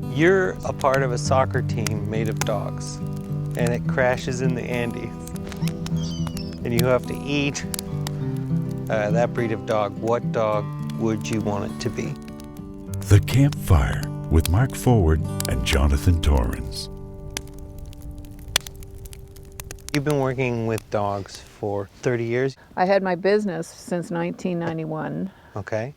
You're a part of a soccer team made of dogs, and it crashes in the Andes, and you have to eat that breed of dog. What dog would you want it to be? The Campfire with Mark Forward and Jonathan Torrens. You've been working with dogs for 30 years. I had my business since 1991, Okay.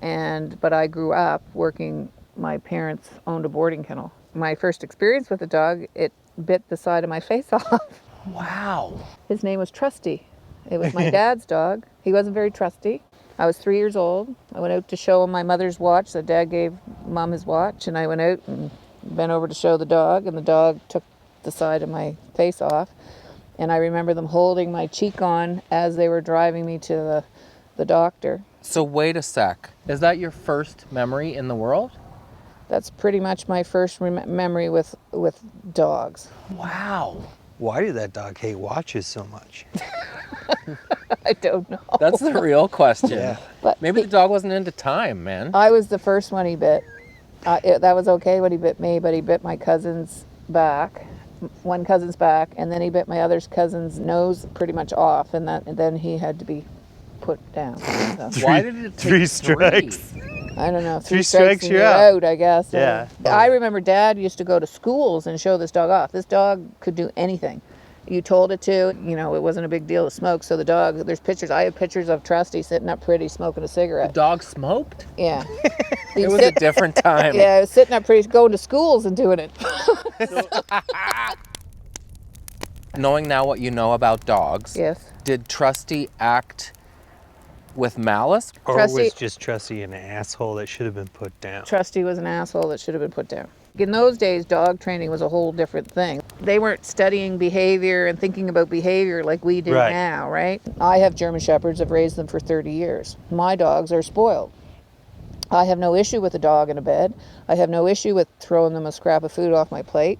but I grew up working. My parents owned a boarding kennel. My first experience with a dog, it bit the side of my face off. Wow. His name was Trusty. It was my dad's dog. He wasn't very trusty. I was 3 years old. I went out to show him my mother's watch. So Dad gave Mom his watch, and I went out and bent over to show the dog, and the dog took the side of my face off. And I remember them holding my cheek on as they were driving me to the doctor. So wait a sec. Is that your first memory in the world? That's pretty much my first memory with dogs. Wow. Why did that dog hate watches so much? I don't know. That's the real question. Yeah. But Maybe the dog wasn't into time, man. I was the first one he bit. That was okay when he bit me, but he bit my cousin's back, one cousin's back, and then he bit my other cousin's nose pretty much off, and then he had to be put down. So, Why did it take Three strikes. I don't know. Three strikes, and you're you're out. I guess. Yeah. I remember Dad used to go to schools and show this dog off. This dog could do anything. You told it to, it wasn't a big deal to smoke. So the dog, there's pictures. I have pictures of Trusty sitting up pretty, smoking a The cigarette. dog smoked? Yeah. It was a different time. Yeah, sitting up pretty, going to schools and doing it. Knowing now what you know about dogs, Yes. did Trusty act with malice? Or Trusty- was just Trusty an asshole that should have been put down? Trusty was an asshole that should have been put down. In those days, dog training was a whole different thing. They weren't studying behavior and thinking about behavior like we do Right. now, right? I have German Shepherds. I've raised them for 30 years. My dogs are spoiled. I have no issue with a dog in a bed. I have no issue with throwing them a scrap of food off my plate.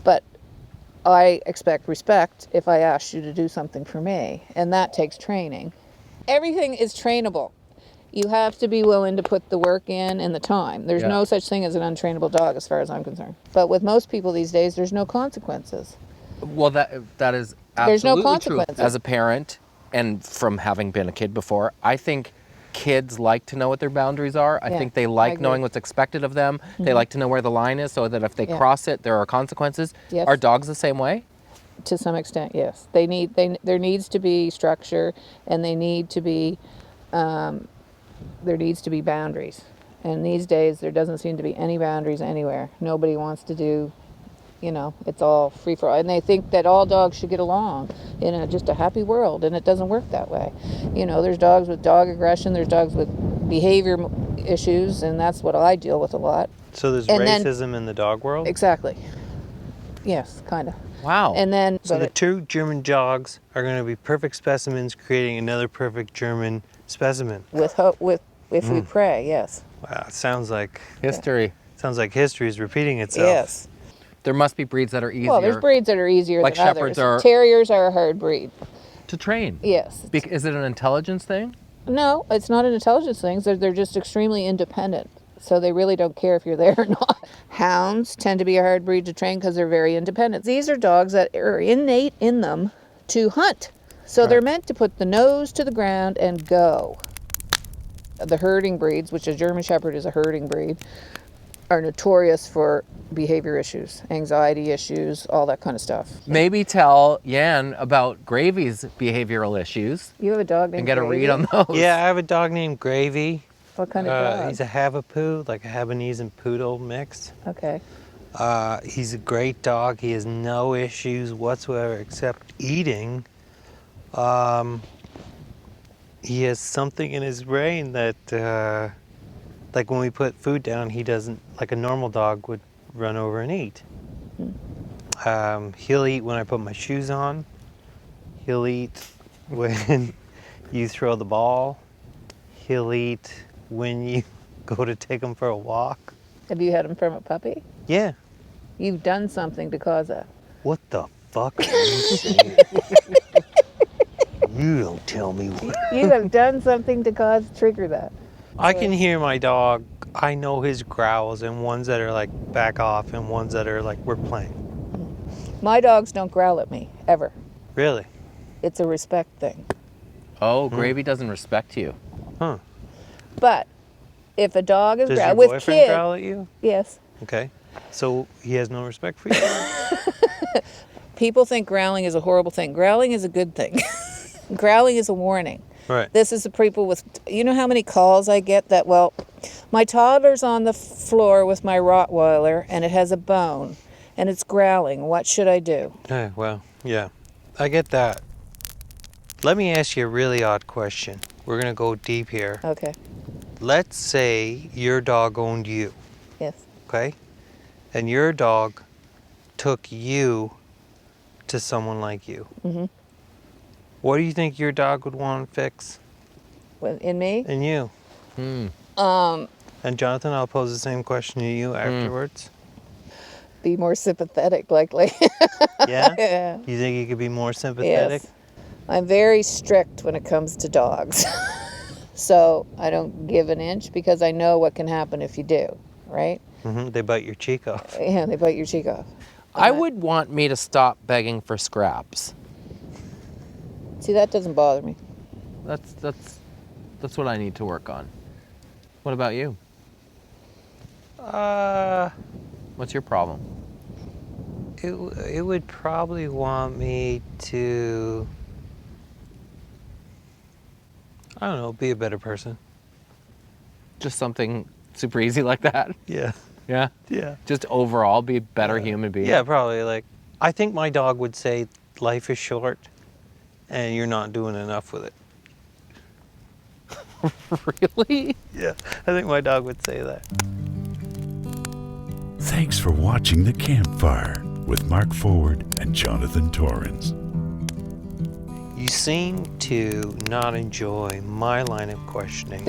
But I expect respect if I ask you to do something for me, and that takes training. Everything is trainable. You have to be willing to put the work in and the time. There's no such thing as an untrainable dog as far as I'm concerned. But with most people these days, there's no consequences. Well, that is There's no absolutely true. consequences. As a parent, and from having been a kid before, I think kids like to know what their boundaries are. I Yeah, think they I like agree. knowing what's expected of them. They like to know where the line is so that if they Yeah. cross it, there are consequences. Yes. Are dogs the same way? To some extent, yes. There needs to be structure, and there needs to be boundaries. And these days, there doesn't seem to be any boundaries anywhere. Nobody wants to do, it's all free for all. And they think that all dogs should get along in just a happy world, and it doesn't work that way. There's dogs with dog aggression, there's dogs with behavior issues, and that's what I deal with a lot. So there's And then- racism in the dog world? Exactly. Yes, kind of. Wow. And then, So but the it- two German dogs are going to be perfect specimens, creating another perfect German specimen. if we pray, yes. Wow, it sounds like History. history is repeating itself. Yes. There must be breeds that are easier Well, there's breeds that are easier Like than shepherds others. are- Terriers are a hard breed. to train. Yes. Is it an intelligence thing? No, it's not an intelligence thing. They're just extremely independent. So they really don't care if you're there or not. Hounds tend to be a hard breed to train because they're very independent. These are dogs that are innate in them to hunt. So they're meant to put the nose to the ground and go. The herding breeds, which a German Shepherd is a herding breed, are notorious for behavior issues, anxiety issues, all that kind of stuff. Maybe tell Jan about Gravy's behavioral issues You have a dog named and get a Gravy? read on those. Yeah, I have a dog named Gravy. What kind of dog? He's a Havapoo, like a Havanese and Poodle mix. Okay. He's a great dog. He has no issues whatsoever except eating. He has something in his brain that, like when we put food down, he doesn't, like a normal dog would run over and eat. He'll eat when I put my shoes on. He'll eat when you throw the ball. He'll eat when you go to take him for a walk. Have you had him from a puppy? Yeah. You've done something to cause that. What the fuck are you saying? You don't tell me what. You have done something to trigger that. I can hear my dog. I know his growls and ones that are like back off and ones that are like we're playing. My dogs don't growl at me, ever. Really? It's a respect thing. Oh, Gravy doesn't respect you. Huh. But if a dog is Does your growling with boyfriend kids, growl at you? yes. Okay. So he has no respect for you? People think growling is a horrible thing. Growling is a good thing. Growling is a warning. Right. This is the people with, you know how many calls I get that, well, my toddler's on the floor with my Rottweiler and it has a bone and it's growling. What should I do? Hey, well, yeah. I get that. Let me ask you a really odd question. We're going to go deep here. Okay. Let's say your dog owned you, Yes. okay? And your dog took you to someone like you. Mm-hmm. What do you think your dog would want to fix In me? in you? And Jonathan, I'll pose the same question to you afterwards. Be more sympathetic, likely. Yeah? Yeah. You think you could be more sympathetic? Yes. I'm very strict when it comes to dogs. So I don't give an inch because I know what can happen if you do, right? They bite your cheek off. Yeah, they bite your cheek off. I would want me to stop begging for scraps. See, that doesn't bother me. That's what I need to work on. What about you? What's your problem? It would probably want me to, I don't know, be a better person. Just something super easy like that? Yeah. Yeah? Yeah. Just overall be a better human being? Yeah, probably. Like, I think my dog would say life is short and you're not doing enough with it. Really? Yeah, I think my dog would say that. Thanks for watching The Campfire with Mark Forward and Jonathan Torrens. You seem to not enjoy my line of questioning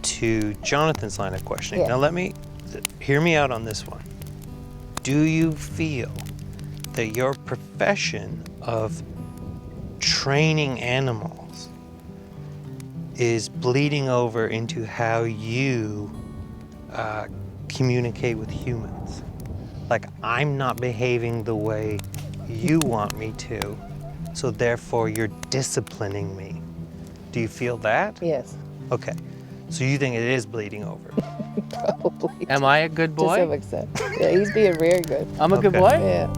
to Jonathan's line of questioning. Yeah. Now hear me out on this one. Do you feel that your profession of training animals is bleeding over into how you communicate with humans? Like, I'm not behaving the way you want me to, so therefore you're disciplining me. Do you feel that? Yes, Okay. So you think it is bleeding over? probably. Am I a good To some boy? extent. Yeah, he's being very good. I'm a good Okay. boy? Yeah.